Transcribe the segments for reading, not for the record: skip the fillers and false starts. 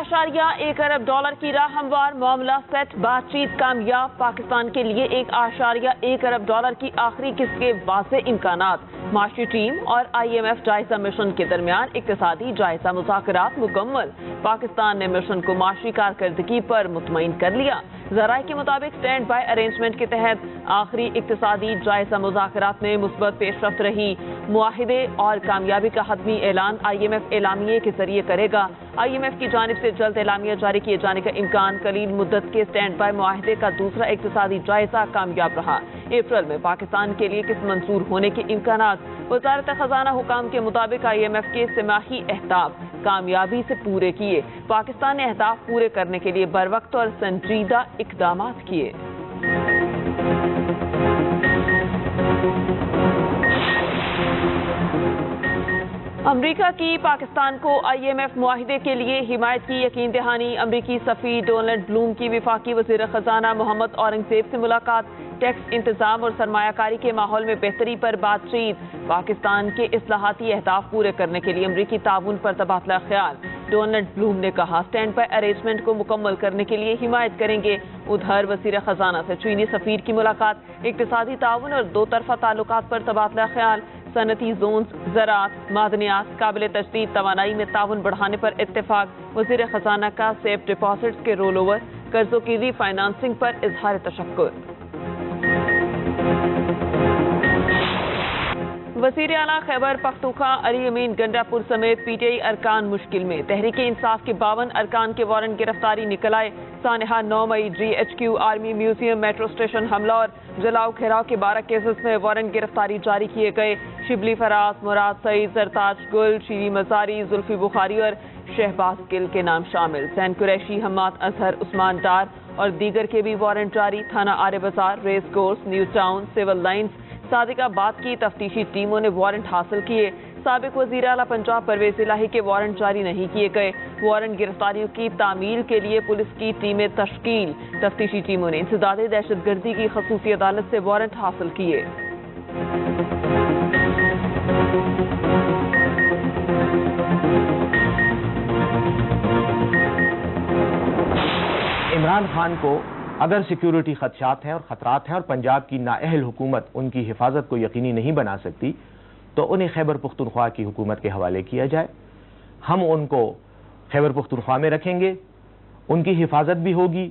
1.1 अरब dollar की राह हमवार, मामला सेट, बातचीत कामयाब। पाकिस्तान के लिए 1.1 अरब डॉलर की आखिरी किस्त के वाज़ेह इम्कानात। माशी टीम और IMF जायजा मिशन के दरमियान इक्तिसादी जायजा मुज़ाकरात मुकम्मल। पाकिस्तान ने मिशन को माशी कारकर्दगी पर मुतमईन कर लिया। ज़राए के मुताबिक स्टैंड बाय अरेंजमेंट के तहत आखिरी इक्तिसादी जायजा मुज़ाकरात में मुस्बत पेशरफ्त रही। मुआहिदे और कामयाबी का हतमी ऐलान IMF एलामिये के जरिए करेगा। IMF की जानिब से जल्द एलामिया जारी किए जाने का इम्कान। कलील मुद्दत के स्टैंड बाय मुआहिदे का दूसरा इक्तिसादी जायजा कामयाब रहा। अप्रैल में पाकिस्तान के लिए किस्त मंजूर होने के इम्कानात। वज़ारत खजाना हुकाम के मुताबिक IMF के तिमाही अहदाफ कामयाबी से पूरे किए। पाकिस्तान ने अहदाफ पूरे करने के लिए बरवक्त और संजीदा इक़दामात किए। अमरीका की पाकिस्तान को IMF मुआहिदे के लिए हिमायत की यकीन दहानी। अमरीकी सफ़ीर डोनाल्ड ब्लूम की वफाकी वज़ीर ख़जाना मोहम्मद औरंगज़ेब से मुलाकात। टैक्स इंतजाम और सरमायाकारी के माहौल में बेहतरी पर बातचीत। पाकिस्तान के इस्लाहाती अहदाफ पूरे करने के लिए अमरीकी ताउन पर तबादला ख्याल। डोनाल्ड ब्लूम ने कहा स्टैंड बाय अरेंजमेंट को मुकम्मल करने के लिए हिमायत करेंगे। उधर वज़ीर ख़जाना से चीनी सफ़ीर की मुलाकात। इक़्तिसादी ताउन और दो तरफ़ा ताल्लुकात पर तबादला ख्याल। सनती जोन्स, ज़राअत, मादनियात, काबिल तजदीद तवानाई में ताउन बढ़ाने पर इत्तेफाक। वज़ीर ख़जाना का सेफ डिपॉजिट्स के रोल ओवर, कर्जों की रीफाइनेंसिंग पर इजहार तशक्कुर। वज़ीर आला खैबर पख्तूनख्वा अली अमीन गंडापुर समेत PTI अरकान मुश्किल में। तहरीक इंसाफ के 52 अरकान के वारंट गिरफ्तारी निकल आए। सानहा 9 मई GHQ, army museum, metro station हमला और जलाओ घेराव के 12 केसेस में वारंट गिरफ्तारी जारी किए गए। शिबली फराज, मुराद सईद, जरताज गुल, शीरी मजारी, जुल्फी बुखारी और शहबाज गिल के नाम शामिल। सैन कुरैशी, हम्माद अजहर, उस्मान डार और दीगर के भी वारंट जारी। थाना आरे बाजार, race course, new town, civil lines, Sadiqabad की तफ्तीशी टीमों ने वारंट हासिल किए। साबिक वज़ीर आला पंजाब परवेज़ इलाही के वारंट जारी नहीं किए गए। वारंट गिरफ्तारियों की तामील के लिए पुलिस की टीमें तश्कील। तफ्तीशी टीमों ने इंसदादे दहशतगर्दी की खसूसी अदालत से वारंट हासिल किए। इमरान खान को अगर सिक्योरिटी खदशात हैं और ख़तरात हैं और पंजाब की नाअहल हुकूमत उनकी हिफाजत को यकीनी नहीं बना सकती तो उन्हें खैबर पख्तूनख्वा की हुकूमत के हवाले किया जाए। हम उनको खैबर पख्तूनख्वा में रखेंगे, उनकी हिफाजत भी होगी।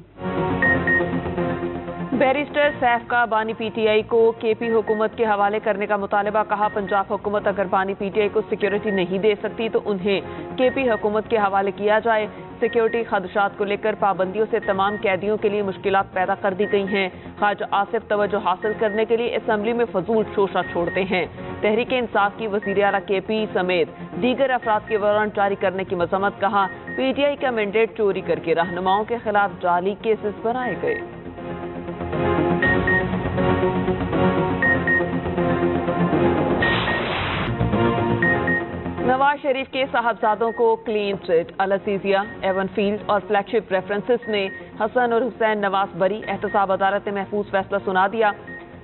बैरिस्टर सैफ का बानी PTI को KP हुकूमत के हवाले करने का मुतालबा। कहा पंजाब हुकूमत अगर बानी PTI को सिक्योरिटी नहीं दे सकती तो उन्हें KP हुकूमत के हवाले किया जाए। सिक्योरिटी खदशात को लेकर पाबंदियों से तमाम कैदियों के लिए मुश्किलात पैदा कर दी गई हैं। ख्वाजा आसिफ तवज्जो हासिल करने के लिए असम्बली में फजूल शोशा छोड़ते हैं। तहरीक इंसाफ की वज़ीर आला KP समेत दीगर अफराद के वारंट जारी करने की मजम्मत। कहा PTI का मैंडेट चोरी करके रहनुमाओं के खिलाफ जाली केसेस बनाए गए। नवाज शरीफ के साहबजादों को क्लीन चिट। अल अज़ीज़िया, एवन फील्ड और फ्लैगशिप रेफरेंसेस में हसन और हुसैन नवाज बरी। एहतसाब अदालत ने महफूज फैसला सुना दिया।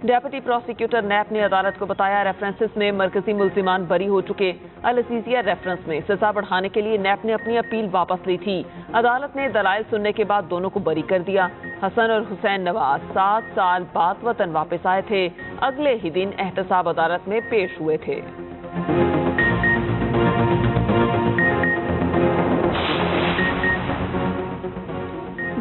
डेप्यूटी प्रोसिक्यूटर नैब ने अदालत को बताया रेफरेंसेस में मरकजी मुल्जिमान बरी हो चुके। अल अज़ीज़िया रेफरेंस में सजा बढ़ाने के लिए नैब ने अपनी अपील वापस ली थी। अदालत ने दलाइल सुनने के बाद दोनों को बरी कर दिया। हसन और हुसैन नवाज 7 साल बाद वतन वापस आए थे। अगले ही दिन एहतसाब अदालत में पेश हुए थे।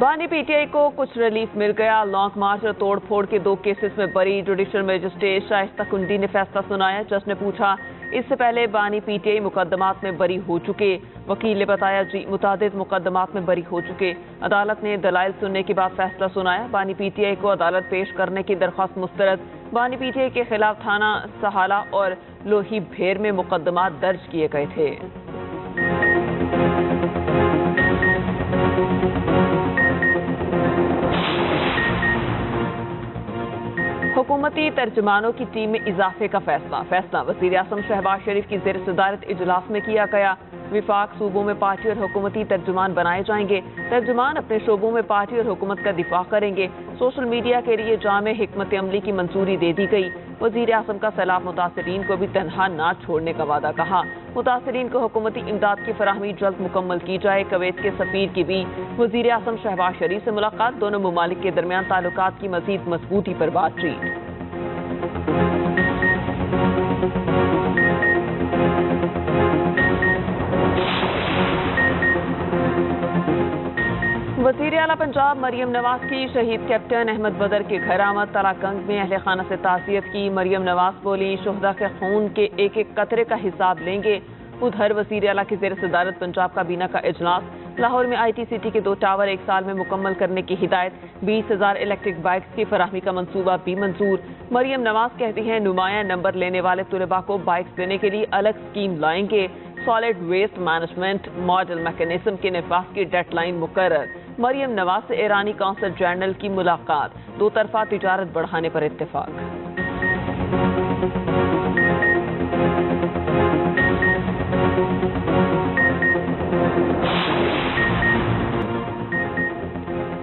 बानी PTI को कुछ रिलीफ मिल गया। लॉन्ग मार्च और तोड़ फोड़ के 2 केसेस में बरी। जुडिशल मजिस्ट्रेट शाइस्ता कुंडी ने फैसला सुनाया। जज ने पूछा इससे पहले बानी PTI मुकदमात में बरी हो चुके। वकील ने बताया जी मुतादिद मुकदमात में बरी हो चुके। अदालत ने दलाइल सुनने के बाद फैसला सुनाया। बानी PTI को अदालत पेश करने की दरख्वास्त मुस्तरद। बानी PTI के खिलाफ थाना सहाला और लोही भेर में मुकदमात दर्ज किए गए थे। हुकूमती तर्जमानों की टीम में इजाफे का फैसला। वज़ीर आज़म शहबाज शरीफ की ज़ेर सदारत इजलास में किया गया। वफाक सूबों में पार्टी और हुकूमती तर्जुमान बनाए जाएंगे। तर्जुमान अपने शोबों में पार्टी और हुकूमत का दिफा करेंगे। सोशल मीडिया के लिए जामे हिकमत अमली की मंजूरी दे दी गई। वजीर आज़म का सैलाब मुतासरीन को भी तनहा ना छोड़ने का वादा कहा। मुतासरीन को हुकूमती इमदाद की फराहमी जल्द मुकम्मल की जाए। कुवैत के सफीर की भी वजीर आज़म शहबाज शरीफ से मुलाकात। दोनों ममालिक के दरमियान ताल्लुकात की मजीद मजबूती पर बातचीत। वज़ीर आला पंजाब मरियम नवाज की शहीद कैप्टन अहमद बदर के घर आमद। तलाकंग में अहले खाना से ताज़ियत की। मरियम नवाज बोली, शुहदा के खून के एक एक कतरे का हिसाब लेंगे। उधर वज़ीर आला की ज़ेर सदारत पंजाब काबीना का इजलास। लाहौर में ITCT के 2 टावर 1 साल में मुकम्मल करने की हिदायत। 20,000 इलेक्ट्रिक बाइक्स की फराहमी का मंसूबा भी मंजूर। मरियम नवाज कहती हैं, नुमाया नंबर लेने वाले तुलबा को बाइक्स देने के लिए अलग स्कीम लाएंगे। Solid waste management model mechanism के नफाज की डेडलाइन मुकर्रर। मरियम नवाज से ईरानी कौंसल जनरल की मुलाकात। 2 तरफा तिजारत बढ़ाने पर इत्तेफाक।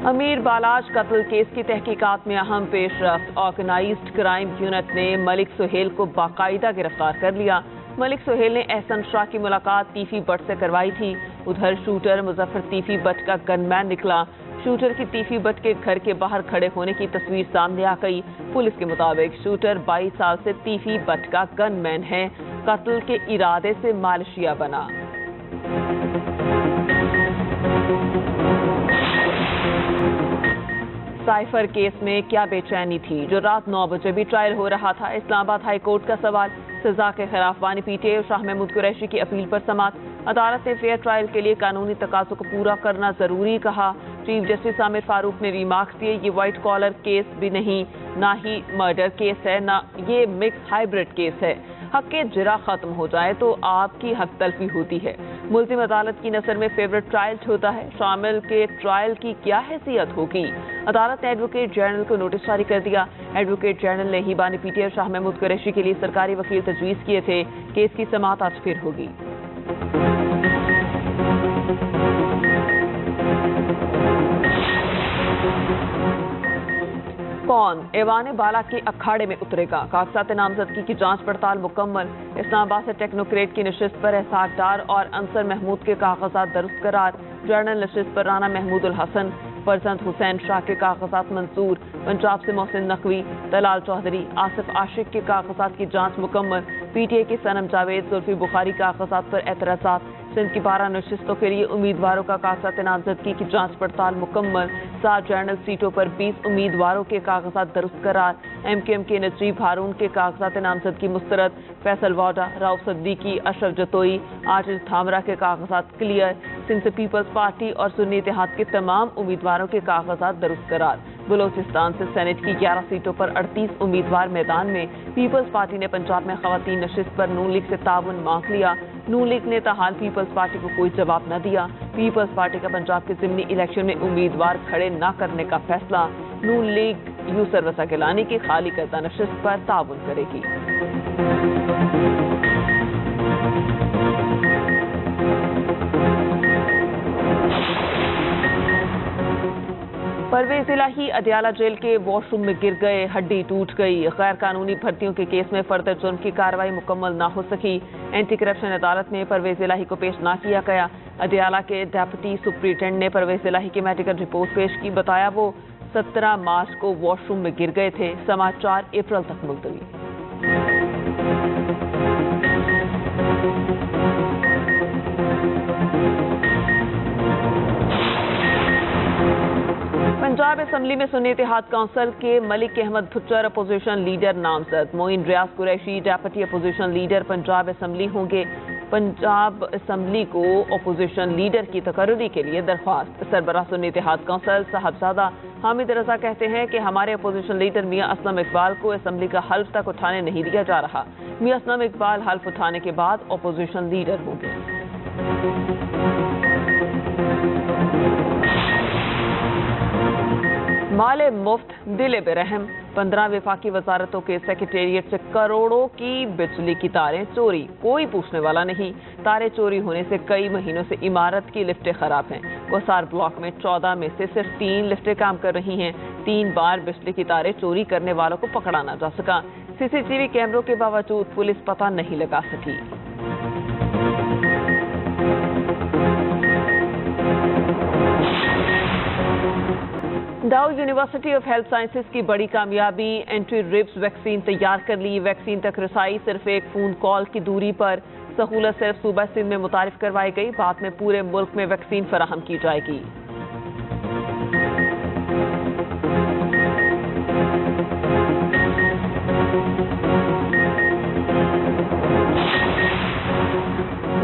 अमीर बालाज कत्ल केस की तहकीकात में अहम पेशरफ्त। ऑर्गेनाइज्ड क्राइम यूनिट ने मलिक सुहेल को बाकायदा गिरफ्तार कर लिया। मलिक सुहेल ने एहसन शाह की मुलाकात तीफी बट से करवाई थी। उधर शूटर मुजफ्फर तीफी बट का गनमैन निकला। शूटर की तीफी बट के घर के बाहर खड़े होने की तस्वीर सामने आ गई। पुलिस के मुताबिक शूटर 22 साल से तीफी बट का गनमैन है। कत्ल के इरादे से मालशिया बना। साइफर केस में क्या बेचैनी थी जो रात 9 बजे भी ट्रायल हो रहा था। इस्लामाबाद हाई कोर्ट का सवाल। सजा के खिलाफ बानी PTI और शाह महमूद कुरैशी की अपील पर समाअत। अदालत ने फेयर ट्रायल के लिए कानूनी तकाज़ों को पूरा करना जरूरी कहा। चीफ जस्टिस आमिर फारूक ने रिमार्क्स दिए, ये व्हाइट कॉलर केस भी नहीं, ना ही मर्डर केस है, ना ये मिक्स हाइब्रिड केस है। हक के जिरा खत्म हो जाए तो आपकी हक तलफी होती है। मुल्ज़िम अदालत की नज़र में फेवरेट ट्रायल होता है। शामिल के ट्रायल की क्या हैसियत होगी। अदालत ने एडवोकेट जनरल को नोटिस जारी कर दिया। एडवोकेट जनरल ने ही बानी PTI और शाह महमूद कुरैशी के लिए सरकारी वकील तजवीज़ किए थे। केस की समाअत आज फिर होगी। कौन ऐवान बाला के अखाड़े में उतरेगा। कागजात नामजदगी की जांच पड़ताल मुकम्मल। इस्लामाबाद से टेक्नोक्रेट की नशिस्त पर एहसाक डार और अंसर महमूद के कागजात दुरुस्त करार। जर्नल नशिस्त पर राना महमूद उल हसन फरजंद हुसैन शाह के कागजात मंसूर। पंजाब से मोहसिन नकवी, तलाल चौधरी, आसिफ आशिक के कागजात की जांच मुकम्मल। PTI की सनम जावेद, जुल्फी बुखारी कागजात पर एतराज़ात। सिंध की 12 नशिस्तों के लिए उम्मीदवारों का कागजात नामजदगी की जांच पड़ताल मुकम्मल। 7 जनरल सीटों पर 20 उम्मीदवारों के कागजात दुरुस्त करार। MQM के नजीब हारून के कागजात नामजदगी मुस्तरद। फैसल वाडा, राउफ सिद्दीकी, अशरफ जतोई, आजिज थामरा के कागजात क्लियर। सिंध से पीपल्स पार्टी और सुन्नी इत्तेहाद के तमाम उम्मीदवारों के कागजात दुरुस्त करार। बलोचिस्तान से सेनेट की 11 सीटों पर 38 उम्मीदवार मैदान में। पीपल्स पार्टी ने पंजाब में खवातीन नशिस्त पर नून लीग से ताउन मांग लिया। नून लीग ने ताहाल पीपल्स पार्टी को कोई जवाब न दिया। पीपल्स पार्टी का पंजाब के ज़िमनी इलेक्शन में उम्मीदवार खड़े न करने का फैसला। नून लीग यूसर रसा गिलानी की खाली करदा नशिस्त पर ताउन करेगी। परवेज इलाही अदियाला जेल के वॉशरूम में गिर गए, हड्डी टूट गई। गैर कानूनी भर्तियों के केस में फर्दर जुर्म की कार्रवाई मुकम्मल ना हो सकी। एंटी करप्शन अदालत में परवेज इलाही को पेश ना किया गया। अदियाला के डेप्यूटी सुप्रिंटेंडेंट ने परवेज इलाही की मेडिकल रिपोर्ट पेश की। बताया वो 17 मार्च को वॉशरूम में गिर गए थे। समाअत 4 अप्रैल तक मुलतवी। पंजाब असेंबली में सुन्नी इत्तेहाद काउंसिल के मलिक अहमद भुट्टर अपोजिशन लीडर नामजद। Moin Riaz Qureshi deputy opposition leader Punjab assembly होंगे। पंजाब असेंबली को अपोजिशन लीडर की तकर्री के लिए दरख्वास्त। सरबराह सुन्नी इत्तेहाद काउंसिल साहबजादा हामिद रजा कहते हैं कि हमारे अपोजिशन लीडर मियां असलम इकबाल को असेंबली का हल्फ तक उठाने नहीं दिया जा रहा। मियां असलम इकबाल हल्फ उठाने के बाद अपोजिशन लीडर होंगे। माले मुफ्त दिले बेरहम, 15 वफाकी वजारतों के सेक्रेटेरिएट से करोड़ों की बिजली की तारें चोरी, कोई पूछने वाला नहीं। तारें चोरी होने से कई महीनों से इमारत की लिफ्टें खराब हैं। कोसार ब्लॉक में 14 में से सिर्फ 3 लिफ्टें काम कर रही हैं। 3 बार बिजली की तारें चोरी करने वालों को पकड़ा ना जा सका। सीसीटीवी कैमरों के बावजूद पुलिस पता नहीं लगा सकी। डाउ यूनिवर्सिटी ऑफ हेल्थ साइंसेज की बड़ी कामयाबी, एंटी रिब्स वैक्सीन तैयार कर ली। वैक्सीन तक रसाई सिर्फ एक फोन कॉल की दूरी पर। सहूलत सिर्फ सूबा सिंध में मुतारिफ करवाई गई, बाद में पूरे मुल्क में वैक्सीन फराहम की जाएगी।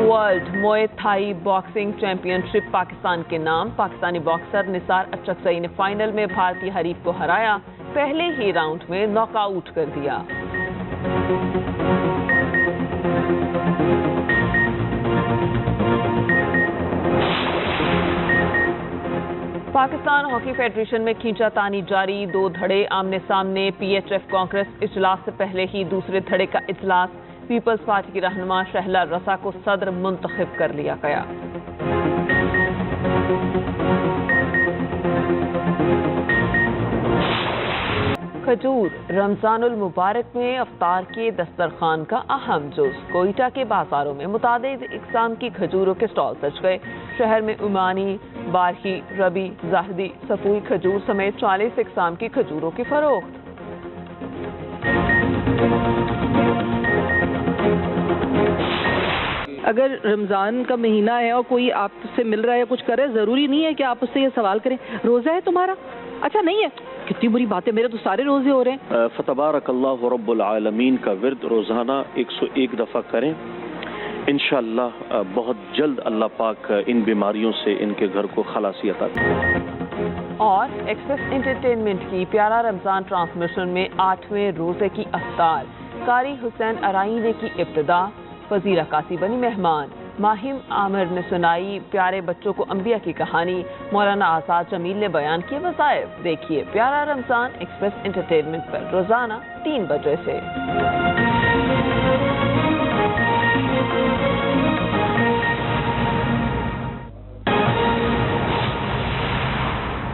वर्ल्ड मुए थाई बॉक्सिंग चैंपियनशिप पाकिस्तान के नाम। पाकिस्तानी बॉक्सर निसार अचकजई ने फाइनल में भारतीय हरीफ को हराया, पहले ही राउंड में नॉकआउट कर दिया। पाकिस्तान हॉकी फेडरेशन में खींचातानी जारी, 2 धड़े आमने सामने। पीएचएफ कांग्रेस इजलास से पहले ही दूसरे धड़े का इजलास। पीपल्स पार्टी की रहनुमा शहला रसा को सदर मुंतखब कर लिया गया। खजूर, रमजानुल मुबारक में अफ्तार के दस्तरखान का अहम जुज़। कोयटा के बाजारों में मुतादिद इक़साम की खजूरों के स्टॉल सज गए। शहर में उमानी, बारही, रबी, जाहदी, सफूई खजूर समेत 40 इक़साम की खजूरों की फरोख्त। अगर रमज़ान का महीना है और कोई आपसे मिल रहा है, कुछ कर रहा है, ज़रूरी नहीं है कि आप उससे ये सवाल करें रोज़ा है तुम्हारा? अच्छा नहीं है, कितनी बुरी बात है, मेरे तो सारे रोज़े हो रहे हैं। फतबारकल्लाहु रब्बुल आलमीन का विर्द रोज़ाना 101 दफ़ा करें। इंशाअल्लाह बहुत जल्द अल्लाह पाक इन बीमारियों से इनके घर को खलासी अता करें। और एक्सप्रेस एंटरटेनमेंट की प्यारा रमज़ान ट्रांसमिशन में 8वें रोज़े की अफ्तार। कारी हुसैन अराई ने की इब्तिदा, वज़ीर अकासी बनी मेहमान। माहिम आमिर ने सुनाई प्यारे बच्चों को अंबिया की कहानी। मौलाना आज़ाद जमील ने बयान किए वज़ाइफ। देखिए प्यारा रमज़ान एक्सप्रेस एंटरटेनमेंट पर रोज़ाना 3 बजे से।